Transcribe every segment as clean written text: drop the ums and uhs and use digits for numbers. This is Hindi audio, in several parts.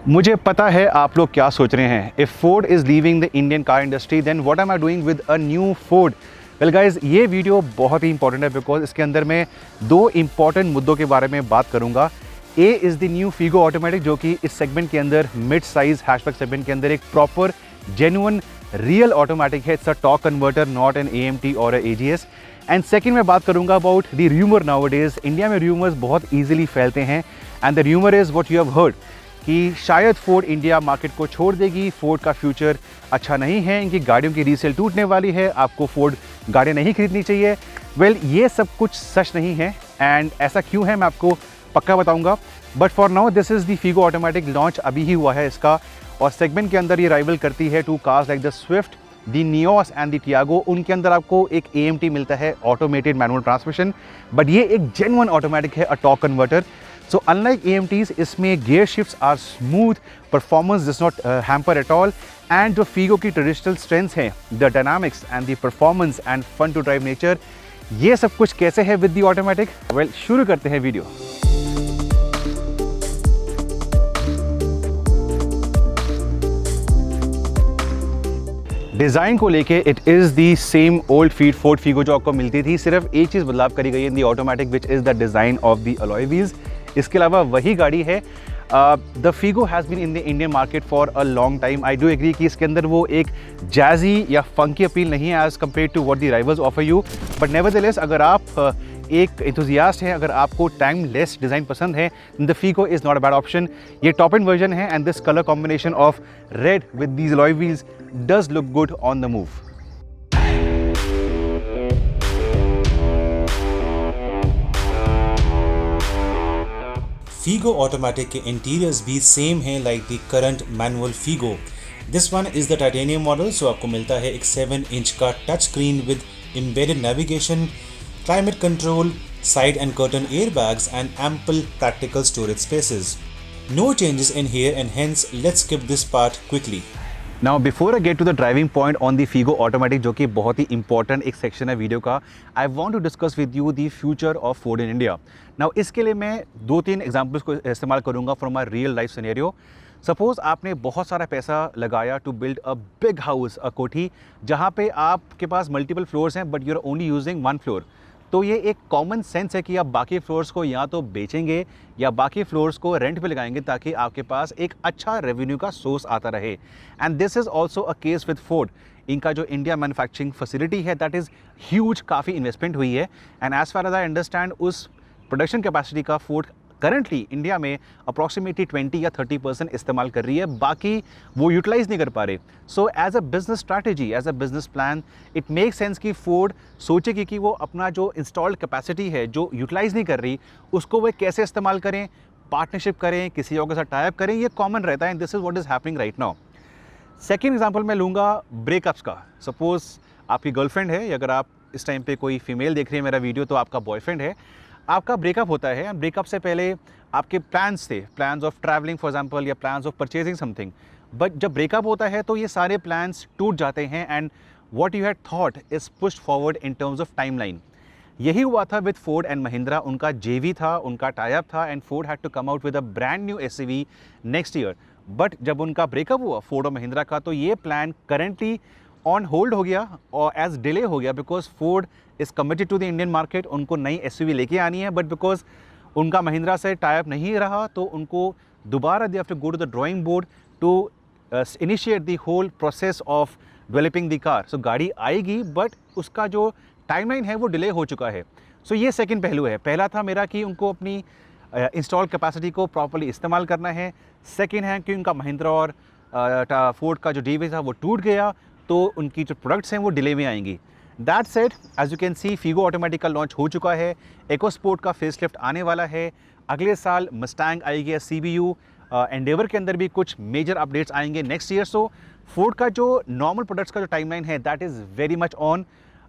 मुझे पता है आप लोग क्या सोच रहे हैं। If Ford is leaving the Indian car industry then what am I doing with a new Ford. Well guys, ये वीडियो बहुत ही इंपॉर्टेंट है बिकॉज इसके अंदर मैं दो इंपॉर्टेंट मुद्दों के बारे में बात करूंगा। A is the new Figo automatic, जो कि इस सेगमेंट के अंदर मिड साइज हैचबैक सेगमेंट के अंदर एक प्रॉपर जेन्युइन रियल ऑटोमेटिक है। It's a torque converter, not an AMT और AGS। एंड सेकंड मैं बात करूंगा about the rumour nowadays. India में र्यूमर्स बहुत ईजिली फैलते हैं and the rumour is what you have heard कि शायद फोर्ड इंडिया मार्केट को छोड़ देगी, फोर्ड का फ्यूचर अच्छा नहीं है, इनकी गाड़ियों की रीसेल टूटने वाली है, आपको फोर्ड गाड़ियाँ नहीं खरीदनी चाहिए। वेल, ये सब कुछ सच नहीं है एंड ऐसा क्यों है मैं आपको पक्का बताऊंगा। But for now this is the Figo automatic, launch अभी ही हुआ है इसका और सेगमेंट के अंदर ये राइवल करती है to cars like the Swift, the Nios and the Tiago. उनके अंदर आपको एक AMT मिलता है, ऑटोमेटेड मैनुअल ट्रांसमिशन, बट ये एक जेन्युइन ऑटोमेटिक है, a torque converter. So unlike AMTs, इसमें gear shifts are smooth, performance does not hamper at all, and जो Figo की traditional strengths हैं, the dynamics and the performance and fun to drive nature, ये सब कुछ कैसे है with the automatic? Well, शुरू करते हैं वीडियो। डिज़ाइन को लेके it is the same old feed Ford Figo जो आपको मिलती थी, सिर्फ एक चीज़ बदलाव करी गई है in the automatic, which is the design of the alloy wheels. इसके अलावा वही गाड़ी है। The Figo has been in the Indian market for a long time. I do agree कि इसके अंदर वो एक जैजी या फंकी अपील नहीं है as compare to what the rivals offer you, but nevertheless अगर आप एक एंथुसियास्ट हैं, अगर आपको टाइमलेस डिज़ाइन पसंद है, the Figo is not a bad option. ये टॉप एंड वर्जन है and this colour combination of red with these alloy wheels does look good on the move. Figo Automatic के इंटीरियर्स भी सेम हैं like the current manual Figo। This one is the titanium model, so आपको मिलता है एक 7 इंच का touch screen with embedded navigation, climate control, side and curtain airbags and ample practical storage spaces. No changes in here and hence let's skip this part quickly. Now before I get to the driving point on the Figo Automatic, जो कि बहुत ही important एक सेक्शन है वीडियो का, I want to discuss with you the future of Ford in India. Now इसके लिए मैं 2-3 एग्जाम्पल्स को इस्तेमाल करूँगा from my real life scenario. Suppose आपने बहुत सारा पैसा लगाया to build a big house, a kothi, जहाँ पे आपके पास मल्टीपल फ्लोर्स हैं but you are only using 1 floor. तो ये एक कॉमन सेंस है कि आप बाकी फ्लोर्स को या तो बेचेंगे या बाकी फ्लोर्स को रेंट पे लगाएंगे ताकि आपके पास एक अच्छा रेवेन्यू का सोर्स आता रहे। And this is also a case with Ford. इनका जो इंडिया मैन्युफैक्चरिंग फैसिलिटी है दैट इज़ ह्यूज, काफ़ी इन्वेस्टमेंट हुई है and as far as I understand उस प्रोडक्शन कैपेसिटी का फोर्ड करंटली इंडिया में अप्रॉक्सीमेटली 20 या 30% इस्तेमाल कर रही है, बाकी वो यूटिलाइज नहीं कर पा रहे। So as a business strategy, as a business plan, it make sense कि फोर्ड सोचेगी कि वो अपना जो इंस्टॉल्ड कैपेसिटी है जो यूटिलाइज नहीं कर रही उसको वो कैसे इस्तेमाल करें, पार्टनरशिप करें, किसी और के साथ टाई अप करें। ये कॉमन रहता है and this is what is happening right now. Second example मैं लूँगा ब्रेकअप्स का। सपोज आपकी गर्लफ्रेंड है, या अगर आप इस टाइम पे कोई फीमेल देख रही है मेरा वीडियो तो आपका बॉयफ्रेंड है, आपका ब्रेकअप होता है एंड ब्रेकअप से पहले आपके प्लान्स थे, plans of travelling for example या plans of purchasing something, but जब ब्रेकअप होता है तो ये सारे प्लान्स टूट जाते हैं and what you had thought is pushed forward in terms of timeline. यही हुआ था विद फोर्ड एंड महिंद्रा। उनका JV था, उनका टाई अप था and Ford had to come out with a brand new SUV next year. But जब उनका ब्रेकअप हुआ फोर्ड और महिंद्रा का, तो ये प्लान करेंटली ऑन होल्ड हो गया और एज डिले हो गया because Ford is committed to the Indian market. उनको नई SUV लेके आनी है, बट बिकॉज उनका महिंद्रा से टाई अप नहीं रहा तो उनको दोबारा they have to go to the drawing board to initiate the whole process of developing the car. So गाड़ी आएगी बट उसका जो टाइमलाइन है वो डिले हो चुका है। सो ये सेकंड पहलू है। पहला था मेरा कि उनको अपनी इंस्टॉल कैपेसिटी को प्रॉपर्ली इस्तेमाल करना है। सेकंड है कि उनका महिंद्रा और फोर्ड का जो JV था वो टूट गया तो उनकी जो प्रोडक्ट्स हैं वो डिले में आएंगी। That said, as you can see, Figo automatic का लॉन्च हो चुका है, EcoSport का फेसलिफ्ट आने वाला है, अगले साल मस्टैंग आएगी, CBU, एंडेवर के अंदर भी कुछ मेजर अपडेट्स आएंगे नेक्स्ट ईयर। सो फोर्ड का जो नॉर्मल प्रोडक्ट्स का जो टाइमलाइन है that is very much on.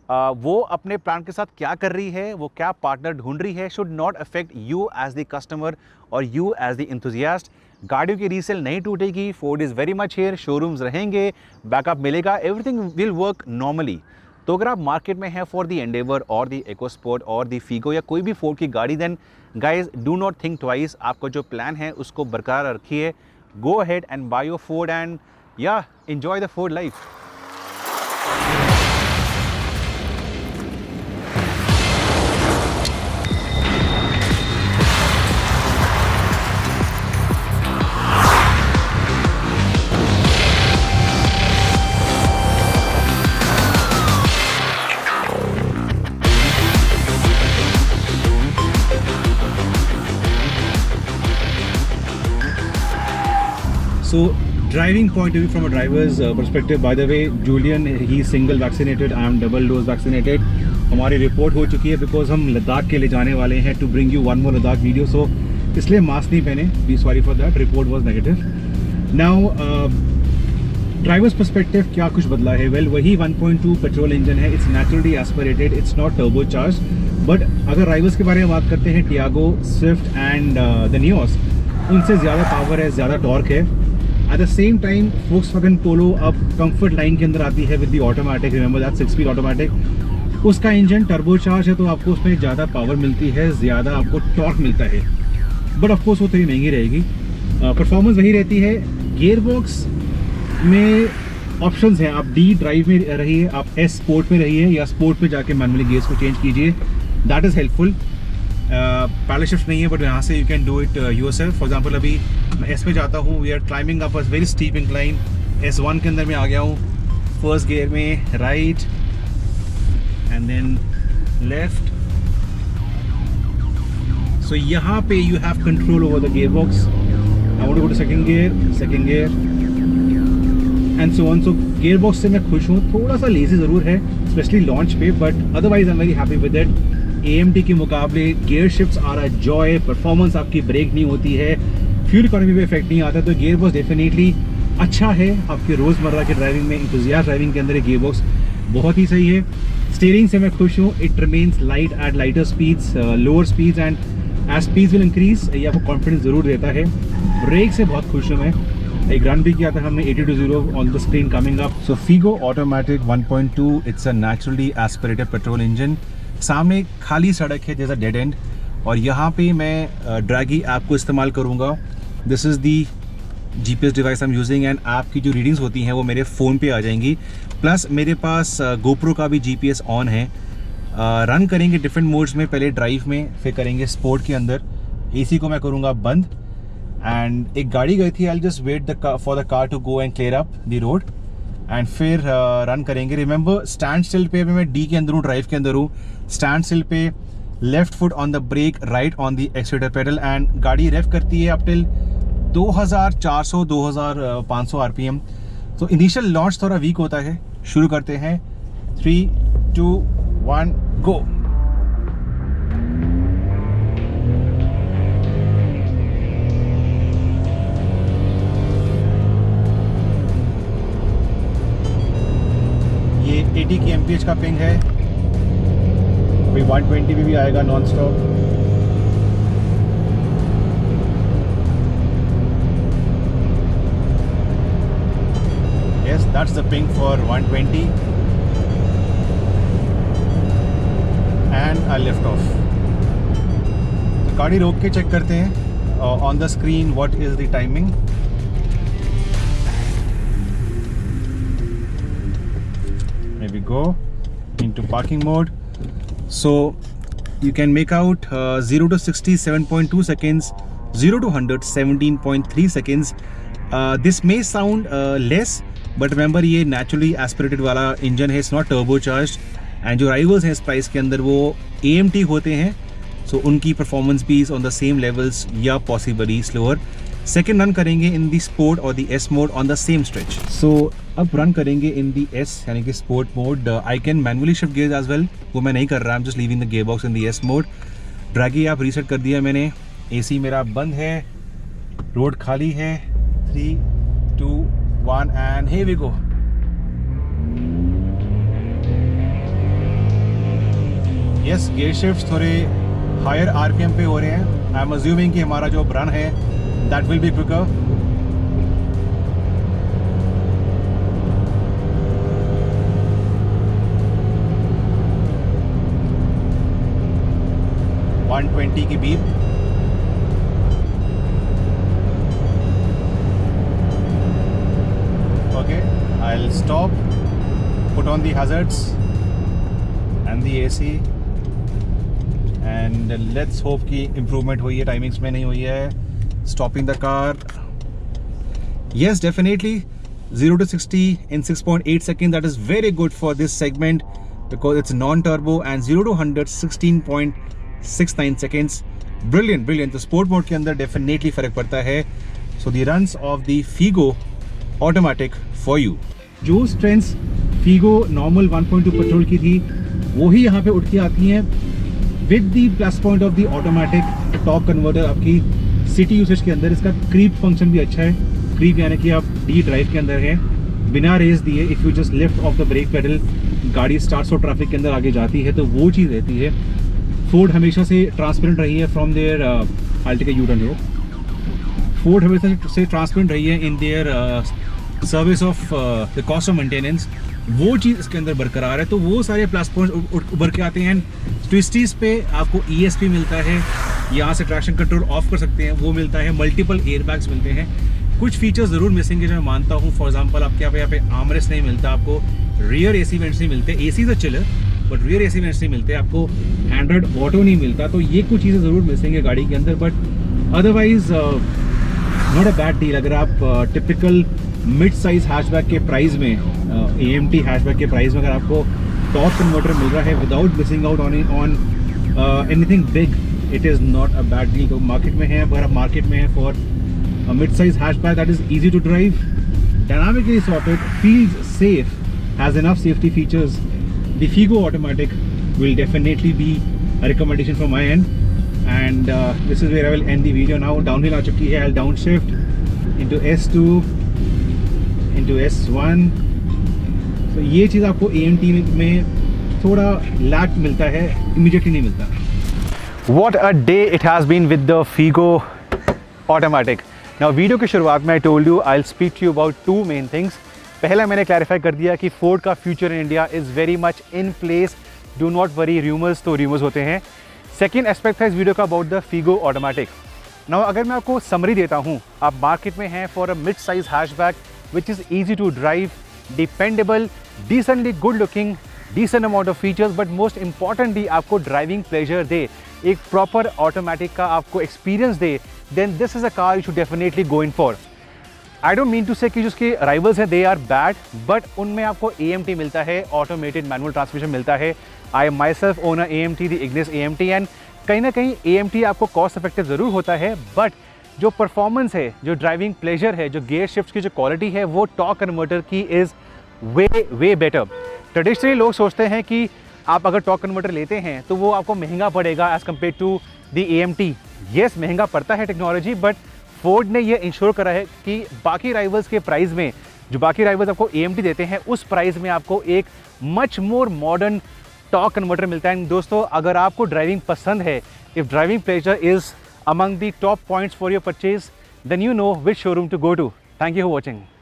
वो अपने प्लान के साथ क्या कर रही है, वो क्या पार्टनर ढूंढ रही है, should not affect you as the customer और यू एज द इंथुजियास्ट। गाड़ियों की रीसेल नहीं टूटेगी, Ford is very much here, showrooms रहेंगे, बैकअप मिलेगा, एवरीथिंग विल वर्क नॉर्मली। तो अगर आप मार्केट में हैं फॉर दी एंडेवर और दी EcoSport और दी फीगो या कोई भी फोर्ड की गाड़ी, then guys do not think twice. आपका जो प्लान है उसको बरकरार रखिए, go ahead and buy your Ford and yeah, enjoy the Ford life. So driving point of view from a driver's perspective, by the way, Julian, he is single vaccinated, I am double dose vaccinated. हमारी रिपोर्ट हो चुकी है बिकॉज हम लद्दाख के लिए जाने वाले हैं to bring you one more Ladakh video, so इसलिए मास्क नहीं पहने, be sorry for that, report was negative. Now drivers perspective क्या कुछ बदला है? वेल, वही 1.2 पेट्रोल इंजन है. It's naturally aspirated, it's not turbo charge. But अगर ड्राइवर्स के बारे में बात करते हैं, Tiago, Swift and the Nios, उनसे ज़्यादा पावर है, ज़्यादा टॉर्क है. At the same time Volkswagen पोलो अब कंफर्ट लाइन के अंदर आती है with the automatic, remember that 6 speed automatic. उसका इंजन टर्बो चार्ज है तो आपको उसमें ज़्यादा पावर मिलती है, ज़्यादा आपको टॉर्क मिलता है. बट ऑफकोर्स वो थोड़ी महंगी रहेगी. परफॉर्मेंस वही रहती है. गियर बॉक्स में ऑप्शंस हैं. आप डी ड्राइव में रहिए, आप एस स्पोर्ट में रहिए, या स्पोर्ट में जाके मैनुअली गियर्स को चेंज कीजिए. That is helpful. Paddle shift नहीं है बट यहाँ से you can do it yourself. For example अभी मैं एस पे जाता हूँ, we are climbing up a very steep incline. S1 के अंदर मैं आ गया हूँ, फर्स्ट गियर में right and then left. So यहाँ पे you have control over the gear box. I want to go to second gear and so on. So gear box से मैं खुश हूँ. थोड़ा सा लेजी ज़रूर है स्पेशली लॉन्च पे, but otherwise I am very happy with it. AMT के मुकाबले gear shifts are a joy. Performance आपकी ब्रेक नहीं होती है, फ्यूल इकोनॉमी पे इफेक्ट नहीं आता. तो गियर बॉक्स डेफिनेटली अच्छा है आपके रोज़मर्रा के ड्राइविंग में. इंथुजियास्ट ड्राइविंग के अंदर गियर बॉक्स बहुत ही सही है. स्टीयरिंग से मैं खुश हूँ. It remains light at lighter speeds, lower speeds, and as speeds will increase ये आपको कॉन्फिडेंस ज़रूर देता है. ब्रेक से बहुत खुश हूँ मैं. एक रन भी किया था हमने 80 to 0 on the screen coming up. So Figo automatic 1.2, it's a naturally aspirated petrol engine. सामने खाली सड़क है जैसा डेड एंड, और यहाँ पे मैं ड्रैगी ऐप को इस्तेमाल करूँगा. This is the GPS device I am using, and app की जो रीडिंग्स होती हैं वो मेरे फ़ोन पे आ जाएंगी. प्लस मेरे पास GoPro का भी GPS ऑन है. रन करेंगे डिफरेंट मोड्स में, पहले ड्राइव में, फिर करेंगे स्पोर्ट के अंदर. AC को मैं करूँगा बंद. एंड एक गाड़ी गई थी, I just wait for the car to go and clear up the road, and फिर रन करेंगे. रिमेंबर स्टैंड स्टिल पे मैं डी के अंदर हूँ, ड्राइव के अंदर हूँ. स्टैंड स्टिल पे left foot on the brake, right on the accelerator pedal, and गाड़ी रेव करती है अप टिल 2400-2500 RPM. तो इनिशियल लॉन्च थोड़ा वीक होता है. शुरू करते हैं. 3, 2, 1 गो. ये 80 kmph का पिंग है. अभी 120 पे भी आएगा non stop. Yes, that's the ping for 120, and I lift off. तो गाड़ी रोक के चेक करते हैं on the screen what is the timing. Maybe go into parking mode. So you can make out 0 to 60 7.2 seconds, 0 to 100 17.3 seconds. This may sound less, but remember ये naturally aspirated वाला इंजन है, it's not turbocharged. एंड जो राइवल्स हैं इस प्राइस के अंदर वो AMT होते हैं, सो उनकी परफॉर्मेंस भी is on the same levels या पॉसिबली स्लोअर. सेकेंड रन करेंगे इन दी स्पोर्ट और the S mode on the same stretch. So अब रन करेंगे इन दी एस यानी कि sport mode. I can manually shift gears as well, वो मैं नहीं कर रहा, I am just leaving the gear box in the S mode. ड्रैगी आप रीसेट कर दिया मैंने. AC मेरा बंद है, रोड खाली है. 3, 2, 1 and here we go. Yes, gear shift थोड़े हायर RPM पे हो रहे हैं. आई एम अज्यूमिंग कि हमारा जो रन है दैट विल बी क्विकर. की beep. stop, put on the hazards and the AC, and let's hope कि improvement हुई है, timings में नहीं हुई है. Stopping the car. Yes, definitely 0 to 60 in 6.8 seconds. That is very good for this segment because it's non-turbo, and 0 to 100 16.69 seconds. Brilliant, brilliant. तो sport mode के अंदर definitely फर्क पड़ता है. So the runs of the Figo automatic for you. जो strengths Figo normal 1.2 petrol की थी वही यहाँ पे उठ के आती हैं with the plus point of the automatic torque converter. आपकी सिटी यूसेज के अंदर इसका क्रीप फंक्शन भी अच्छा है. क्रीप यानी कि आप डी ड्राइव के अंदर है, बिना रेस दिए if you just lift off the brake pedal गाड़ी स्टार्ट और ट्रैफिक के अंदर आगे जाती है, तो वो चीज़ रहती है. फोर्ड हमेशा से ट्रांसपेरेंट रही है फ्रॉम देयर अल्टिका यू टर्न. फोर्ड हमेशा से ट्रांसपेरेंट रही है in their service of the cost of maintenance. वो चीज़ इसके अंदर बरकरार है. तो वो सारे प्लस पॉइंट्स उभर के आते हैं. ट्विस्टीज़ पे आपको ESP मिलता है, यहाँ से ट्रैक्शन कंट्रोल ऑफ कर सकते हैं, वो मिलता है. मल्टीपल एयरबैग्स मिलते हैं. कुछ फीचर्स ज़रूर मिसिंग है जो मैं मानता हूँ. फॉर एग्जांपल आपके यहाँ पे आर्मरेस्ट नहीं मिलता, आपको रियर AC वेंट्स नहीं मिलते. AC is a chiller but rear AC vents नहीं मिलते, आपको एंड्रॉइड ऑटो नहीं मिलता. तो ये कुछ चीज़ें ज़रूर मिसिंग है गाड़ी के अंदर, but otherwise not a bad deal. अगर आप टिपिकल मिड साइज हैचबैक के प्राइस में, AMT हैचबैक के प्राइस में अगर आपको टॉर्क कन्वर्टर मिल रहा है without missing out on anything big, it is not a bad deal. तो मार्केट में है, अगर आप मार्केट में है for a mid-size hatchback that is easy to drive, dynamically sorted, feels safe, has enough safety features, the Figo automatic will definitely be a recommendation from my end. And this is where I will end the video now. Downhill आ चुकी है. I'll downshift into S2 into S1. So ये चीज़ आपको AMT में थोड़ा लैग मिलता है, immediately नहीं मिलता. What a day it has been with the Figo automatic. Now video की शुरुआत में I told you I'll speak to you about two main things. पहला मैंने क्लैरिफाई कर दिया कि फोर्ड का future in India is very much in place. Do not worry, rumours तो रूमर्स होते हैं. सेकेंड एस्पेक्ट था इस वीडियो का about the Figo automatic. Now अगर मैं आपको समरी देता हूँ, आप मार्केट में हैं for a mid size hatchback which is easy to drive, dependable, decently good looking, decent amount of features, but most importantly आपको ड्राइविंग प्लेजर दे, एक प्रॉपर ऑटोमेटिक का आपको एक्सपीरियंस दे, then this is a car you should definitely go in for. I don't mean to say कि जो उसके राइवल्स हैं they are bad, but उनमें आपको AMT मिलता है, ऑटोमेटेड मैनुअल ट्रांसमिशन मिलता है. I myself own a AMT, the Ignis AMT, and कहीं ना कहीं AMT आपको कॉस्ट इफेक्टिव ज़रूर होता है, बट जो परफॉर्मेंस है, जो ड्राइविंग प्लेजर है, जो गियर शिफ्ट की जो क्वालिटी है, वो टॉर्क कन्वर्टर की इज़ वे बेटर. ट्रेडिशनली लोग सोचते हैं कि आप अगर टॉर्क कन्वर्टर लेते हैं तो वो आपको महंगा पड़ेगा as compare to the AMT. Yes, महंगा पड़ता है टेक्नोलॉजी, बट फोर्ड ने ये इंश्योर करा है कि बाकी राइवल्स के प्राइस में, जो बाकी राइवल्स आपको AMT देते हैं, उस प्राइस में आपको एक much more modern torque converter मिलता है. दोस्तों, अगर आपको ड्राइविंग पसंद है, if driving pleasure is among the top points for your purchase, then you know which showroom to go to. Thank you for watching.